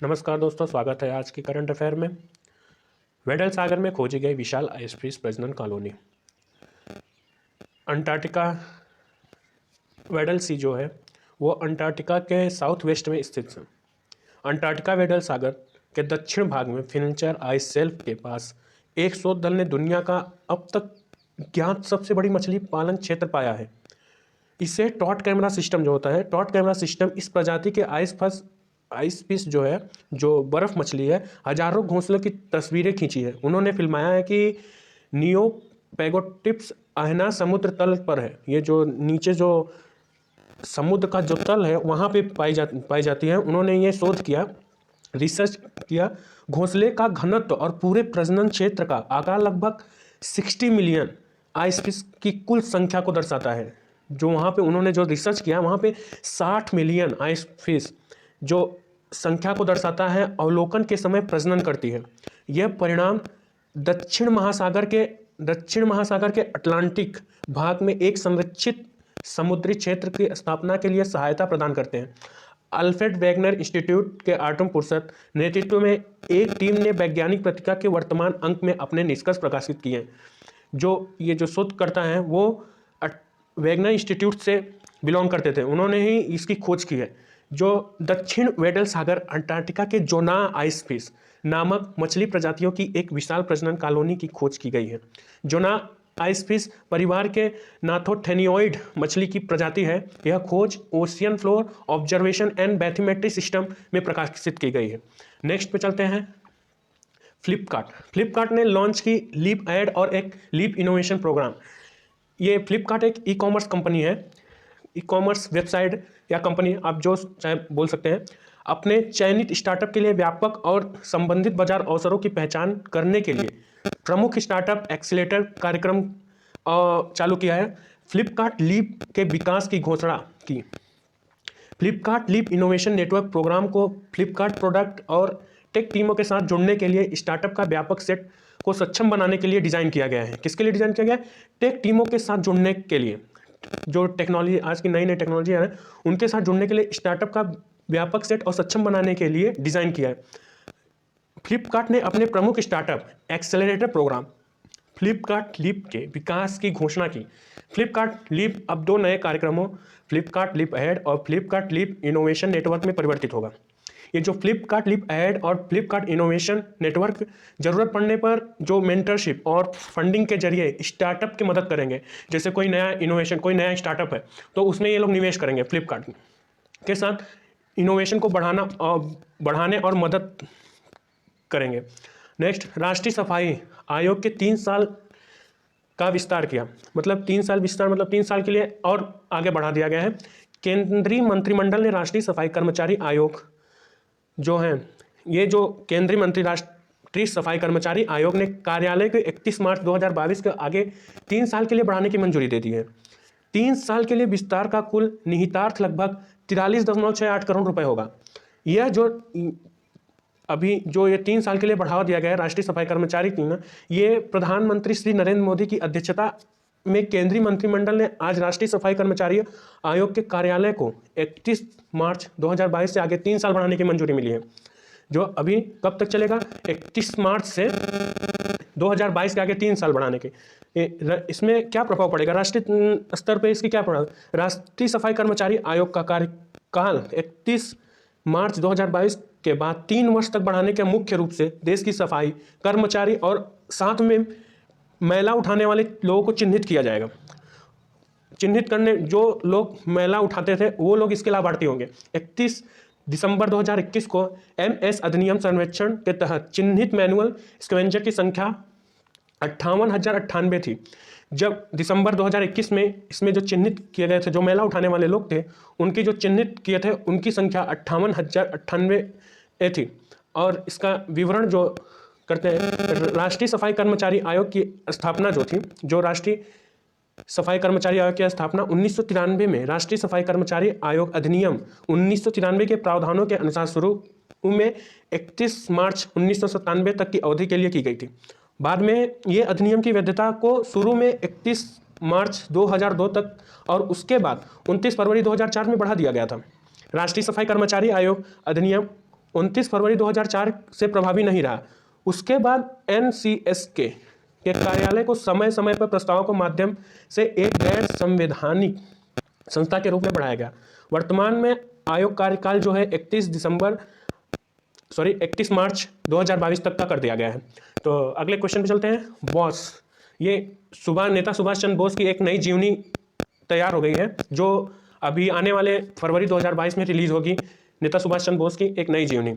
नमस्कार दोस्तों, स्वागत है आज की करंट अफेयर में। वेडल सागर में खोजी गई विशाल आइस फ्रीज प्रजनन कॉलोनी। अंटार्कटिका वेडल सी जो है वो अंटार्कटिका के साउथ वेस्ट में स्थित है। अंटार्कटिका वेडल सागर के दक्षिण भाग में फिनचर आइस शेल्फ के पास एक शोध दल ने दुनिया का अब तक ज्ञात सबसे बड़ी मछली पालन क्षेत्र पाया है। इसे टॉट कैमरा सिस्टम जो होता है, टॉट कैमरा सिस्टम इस प्रजाति के आइस फिश जो है, जो बर्फ मछली है, हजारों घोंसलों की तस्वीरें खींची है। उन्होंने फिल्माया है कि नियोपेगोटिप्स आहना समुद्र तल पर है। ये जो नीचे जो समुद्र का जो तल है वहाँ पे पाई जाती है। उन्होंने ये शोध किया, रिसर्च किया। घोंसले का घनत्व और पूरे प्रजनन क्षेत्र का आकार लगभग 60 मिलियन आइस फिश की कुल संख्या को दर्शाता है। जो वहाँ पे उन्होंने जो रिसर्च किया वहाँ पे 60 मिलियन आइस फिश जो संख्या को दर्शाता है, अवलोकन के समय प्रजनन करती है। यह परिणाम दक्षिण महासागर के अटलांटिक भाग में एक संरक्षित समुद्री क्षेत्र की स्थापना के लिए सहायता प्रदान करते हैं। अल्फ्रेड वेगनर इंस्टीट्यूट के आर्टम पुरसत नेतृत्व में एक टीम ने वैज्ञानिक पत्रिका के वर्तमान अंक में अपने निष्कर्ष प्रकाशित किए हैं। ये जो शोध करता है वो वेगनर इंस्टीट्यूट से बिलोंग करते थे। उन्होंने ही इसकी खोज की है। जो दक्षिण वेडल सागर अंटार्कटिका के जोना आइस फिश नामक मछली प्रजातियों की एक विशाल प्रजनन कॉलोनी की खोज की गई है। जोना आइस फिश परिवार के नाथोथेनियोइड मछली की प्रजाति है। यह खोज ocean floor observation and bathymetry system में प्रकाशित की गई है। नेक्स्ट पे चलते हैं। फ्लिपकार्ट ने लॉन्च की लीप एड और एक लीप इनोवेशन प्रोग्राम। ये फ्लिपकार्ट एक ई कॉमर्स कंपनी है, ई कॉमर्स वेबसाइट या कंपनी आप जो चाहे बोल सकते हैं। अपने चयनित स्टार्टअप के लिए व्यापक और संबंधित बाजार अवसरों की पहचान करने के लिए प्रमुख स्टार्टअप एक्सीलेटर कार्यक्रम चालू किया है। फ्लिपकार्ट लीप के विकास की घोषणा की। Flipkart leap innovation network program को फ्लिपकार्ट प्रोडक्ट और टेक टीमों के साथ जुड़ने के लिए स्टार्टअप का व्यापक सेट को सक्षम बनाने के लिए डिज़ाइन किया गया है। किसके लिए डिज़ाइन किया गया है? टेक टीमों के साथ जुड़ने के लिए। जो टेक्नोलॉजी आज की नई टेक्नोलॉजी है उनके साथ जुड़ने के लिए स्टार्टअप का व्यापक सेट और सक्षम बनाने के लिए डिज़ाइन किया है। फ्लिपकार्ट ने अपने प्रमुख startup accelerator program Flipkart leap के विकास की घोषणा की। फ्लिपकार्ट लीप अब 2 नए कार्यक्रमों फ्लिपकार्ट लीप एड और फ्लिपकार्ट लीप इनोवेशन नेटवर्क में परिवर्तित होगा। ये जो फ्लिपकार्ट लीप एड और फ्लिपकार्ट इनोवेशन नेटवर्क जरूरत पड़ने पर जो मेंटरशिप और फंडिंग के जरिए स्टार्टअप की मदद करेंगे। जैसे कोई नया इनोवेशन, कोई नया स्टार्टअप है तो उसमें ये लोग निवेश करेंगे फ्लिपकार्ट के साथ, इनोवेशन को बढ़ाने और मदद करेंगे। नेक्स्ट, राष्ट्रीय सफाई आयोग के 3 साल का विस्तार किया। मतलब 3 साल विस्तार, मतलब 3 साल के लिए और आगे बढ़ा दिया गया है। केंद्रीय मंत्रिमंडल ने राष्ट्रीय सफाई कर्मचारी आयोग जो है, ये जो केंद्रीय मंत्री राष्ट्रीय सफाई कर्मचारी आयोग ने कार्यालय को 31 मार्च 2022 के आगे 3 साल के लिए बढ़ाने की मंजूरी दे दी है। 3 साल के लिए विस्तार का कुल निहितार्थ लगभग 43.68 करोड़ रुपए होगा। यह जो अभी जो ये 3 साल के लिए बढ़ावा दिया गया है राष्ट्रीय सफाई कर्मचारी की ना, ये प्रधानमंत्री श्री नरेंद्र मोदी की अध्यक्षता में केंद्रीय मंत्रिमंडल ने आज राष्ट्रीय सफाई कर्मचारी आयोग के कार्यालय को 31 मार्च 2022 से आगे 3 साल बढ़ाने की मंजूरी मिली है। जो अभी कब तक चलेगा? 31 मार्च से 2022 के आगे 3 साल बढ़ाने के। इसमें क्या प्रभाव पड़ेगा राष्ट्रीय स्तर पर? इसकी क्या प्रभाव? राष्ट्रीय सफाई कर्मचारी आयोग का कार्यकाल 31 मार्च 2022 के बाद 3 वर्ष तक बढ़ाने के मुख्य रूप से देश की सफाई कर्मचारी और साथ में मैला उठाने वाले लोगों को चिन्हित किया जाएगा। चिन्हित करने जो लोग मैला उठाते थे वो लोग इसके लाभार्थी होंगे। 31 दिसंबर 2021 को एमएस अधिनियम सर्वेक्षण के तहत चिन्हित मैनुअल स्कैवेंजर की संख्या 58,098 थी। जब दिसंबर 2021 में इसमें जो चिन्हित किए गए थे, जो मैला उठाने वाले लोग थे, उनकी जो चिन्हित किए थे उनकी संख्या 58,098 थी। और इसका विवरण जो करते हैं, राष्ट्रीय सफाई कर्मचारी आयोग की स्थापना जो थी, जो राष्ट्रीय सफाई कर्मचारी आयोग की स्थापना 1993 में राष्ट्रीय सफाई कर्मचारी आयोग अधिनियम 1993 के प्रावधानों के अनुसार शुरू में 31 मार्च 1997 तक की अवधि के लिए की गई थी। बाद में ये अधिनियम की वैधता को शुरू में 31 मार्च 2002 तक और उसके बाद 29 फरवरी 2004 में बढ़ा दिया गया था। राष्ट्रीय सफाई कर्मचारी आयोग अधिनियम 29 फरवरी 2004 से प्रभावी नहीं रहा। उसके बाद NCSK के कार्यालय को समय समय पर प्रस्तावों के माध्यम से एक गैर संवैधानिक संस्था के रूप में बढ़ाया गया। वर्तमान में आयोग कार्यकाल जो है 31 मार्च 2022 तक का कर दिया गया है। तो अगले क्वेश्चन पे चलते हैं। बॉस, ये नेता सुभाष चंद्र बोस की एक नई जीवनी तैयार हो गई है जो अभी आने वाले फरवरी 2022 में रिलीज होगी। नेता सुभाष चंद्र बोस की एक नई जीवनी,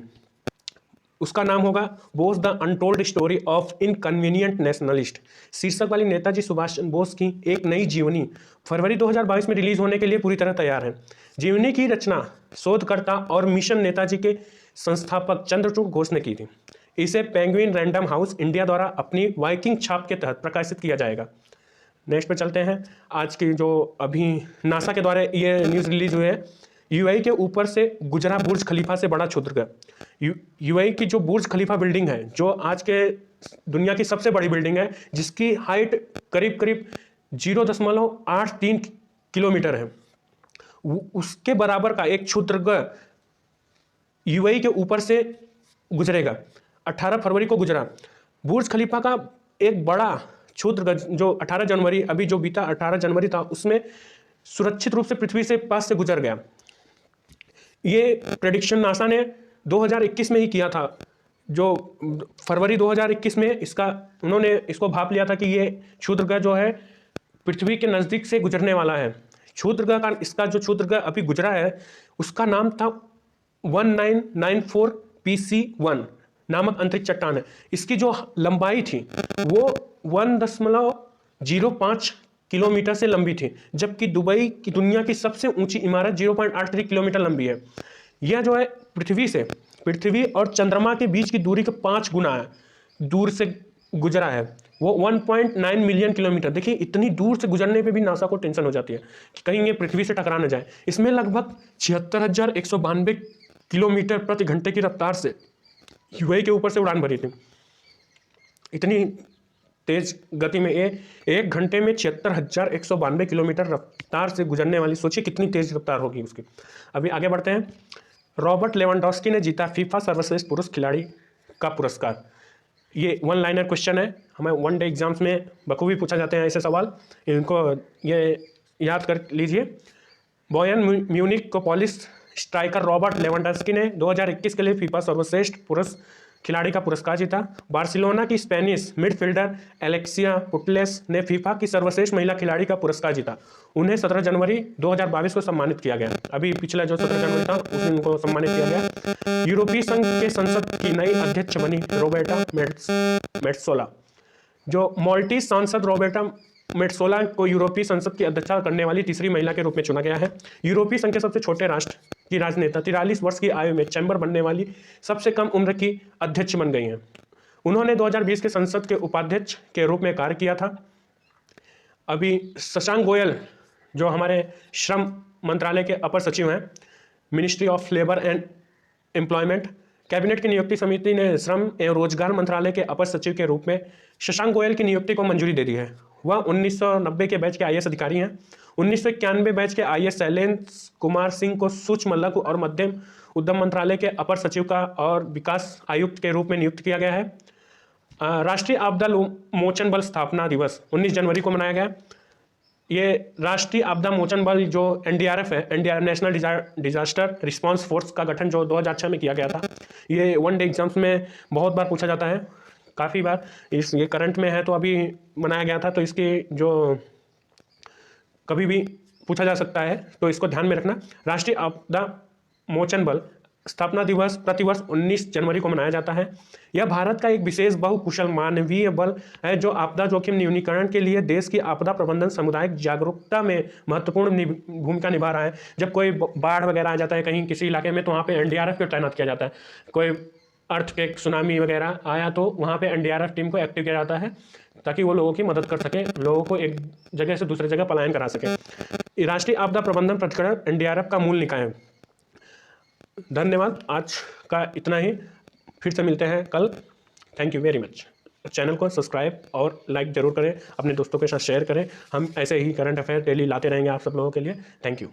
उसका नाम होगा Bose the untold story of inconvenient nationalist. शीर्षक वाली नेताजी सुभाष चंद्र बोस की एक नई जीवनी फरवरी 2022 में रिलीज होने के लिए पूरी तरह तैयार है। जीवनी की रचना शोधकर्ता और मिशन नेताजी के संस्थापक चंद्रचूड़ घोष ने की थी। इसे पेंगुइन रैंडम हाउस इंडिया द्वारा अपनी वाइकिंग छाप के तहत प्रकाशित किया जाएगा। नेक्स्ट पे चलते हैं। आज की जो अभी नासा के द्वारा ये न्यूज़ रिलीज हुई है, यूएई के ऊपर से गुजरा बुर्ज खलीफा से बड़ा क्षुद्रग्रह। यूएई की जो बुर्ज खलीफा बिल्डिंग है, जो आज के दुनिया की सबसे बड़ी बिल्डिंग है, जिसकी हाइट करीब करीब 0.83 किलोमीटर है, उसके बराबर का एक क्षुद्रग्रह यूएई के ऊपर से गुजरेगा। 18 फरवरी को गुजरा। बुर्ज खलीफा का एक बड़ा क्षुद्रग्रह जो 18 जनवरी अभी जो बीता 18 जनवरी था, उसमें सुरक्षित रूप से पृथ्वी से पास से गुजर गया। ये प्रेडिक्शन नासा ने 2021 में ही किया था। जो फरवरी 2021 में उन्होंने इसको भाप लिया था कि ये क्षुद्रग्रह जो है पृथ्वी के नज़दीक से गुजरने वाला है। क्षुद्रग्रह का इसका जो क्षुद्रग्रह अभी गुजरा है उसका नाम था 1994 PC1 नामक अंतरिक्ष चट्टान है। इसकी जो लंबाई थी वो 1.05 किलोमीटर से लंबी थी, जबकि दुबई की दुनिया की सबसे ऊंची इमारत 0.83 किलोमीटर लंबी है। यह जो है पृथ्वी और चंद्रमा के बीच की दूरी के 5 गुना है दूर से गुजरा है। वो 1.9 मिलियन किलोमीटर। देखिए, इतनी दूर से गुजरने पे भी नासा को टेंशन हो जाती है कि कहीं ये पृथ्वी से टकरा न जाए। इसमें लगभग 76,192 किलोमीटर प्रति घंटे की रफ्तार से यूएई के ऊपर से उड़ान भरी थी। इतनी तेज गति में एक घंटे में 76,192 किलोमीटर रफ्तार से गुजरने वाली, सोचिए कितनी तेज रफ्तार होगी उसकी। अभी आगे बढ़ते हैं। रॉबर्ट लेवेंडोस्की ने जीता फीफा सर्वश्रेष्ठ पुरुष खिलाड़ी का पुरस्कार। ये 1 लाइनर क्वेश्चन है, हमें 1 डे एग्जाम्स में बखूबी पूछा जाते हैं ऐसे सवाल, इनको ये याद कर लीजिए। बायर्न म्यूनिख को पोलिश स्ट्राइकर रॉबर्ट लेवेंडोस्की ने 2021 के लिए फीफा सर्वश्रेष्ठ पुरुष खिलाड़ी का पुरस्कार जीता। बार्सिलोना की स्पेनिश मिडफील्डर एलेक्सिया पुटलेस ने फीफा की सर्वश्रेष्ठ महिला खिलाड़ी का पुरस्कार जीता। उन्हें 17 जनवरी 2022 को सम्मानित किया गया। अभी पिछला जो 17 जनवरी था उस दिन उनको सम्मानित किया गया। यूरोपीय संघ के संसद की नई अध्यक्ष बनी रोबर्टा मेट्सोला। जो माल्टीज सांसद रोबर्टा मेट्सोला को यूरोपीय संसद की अध्यक्षता करने वाली तीसरी महिला के रूप में चुना गया है। यूरोपीय संघ के सबसे छोटे राष्ट्र की राजनेता 43 वर्ष की आयु में चैम्बर बनने वाली सबसे कम उम्र की अध्यक्ष बन गई हैं। उन्होंने 2020 के संसद के उपाध्यक्ष के रूप में कार्य किया था। अभी शशांक गोयल जो हमारे श्रम मंत्रालय के अपर सचिव हैं, ministry of labour and employment, cabinet की नियुक्ति समिति ने श्रम एवं रोजगार मंत्रालय के अपर सचिव के रूप में शशांक गोयल की नियुक्ति को मंजूरी दे दी है। वह 1990 के बैच के IAS अधिकारी हैं। 1991 बैच के IAS शैलेंद्र कुमार सिंह को सूक्ष्म लघु और मध्यम उद्यम मंत्रालय के अपर सचिव का और विकास आयुक्त के रूप में नियुक्त किया गया है। राष्ट्रीय आपदा मोचन बल स्थापना दिवस 19 जनवरी को मनाया गया। ये राष्ट्रीय आपदा मोचन बल जो NDRF है, नेशनल डिजास्टर रिस्पांस फोर्स का गठन जो 2006 में किया गया था। ये 1 डे एग्जाम्स में बहुत बार पूछा जाता है, काफ़ी बार। ये करंट में है तो अभी मनाया गया था, तो इसकी जो कभी भी पूछा जा सकता है, तो इसको ध्यान में रखना। राष्ट्रीय आपदा मोचन बल स्थापना दिवस प्रतिवर्ष 19 जनवरी को मनाया जाता है। यह भारत का एक विशेष बहुकुशल मानवीय बल है जो आपदा जोखिम न्यूनीकरण के लिए देश की आपदा प्रबंधन सामुदायिक जागरूकता में महत्वपूर्ण भूमिका निभा रहा है। जब कोई बाढ़ वगैरह आ जाता है कहीं किसी इलाके में, तो वहाँ पे NDRF को तैनात किया जाता है। कोई अर्थक्वेक सुनामी वगैरह आया तो वहाँ पे NDRF टीम को एक्टिव किया जाता है ताकि वो लोगों की मदद कर सके, लोगों को एक जगह से दूसरी जगह पलायन करा सके। राष्ट्रीय आपदा प्रबंधन प्राधिकरण NDRF का मूल निकाय है। धन्यवाद, आज का इतना ही। फिर से मिलते हैं कल। Thank you very much. Channel को सब्सक्राइब और लाइक जरूर करें, अपने दोस्तों के साथ शेयर करें। हम ऐसे ही करंट अफेयर डेली लाते रहेंगे आप सब लोगों के लिए। Thank you.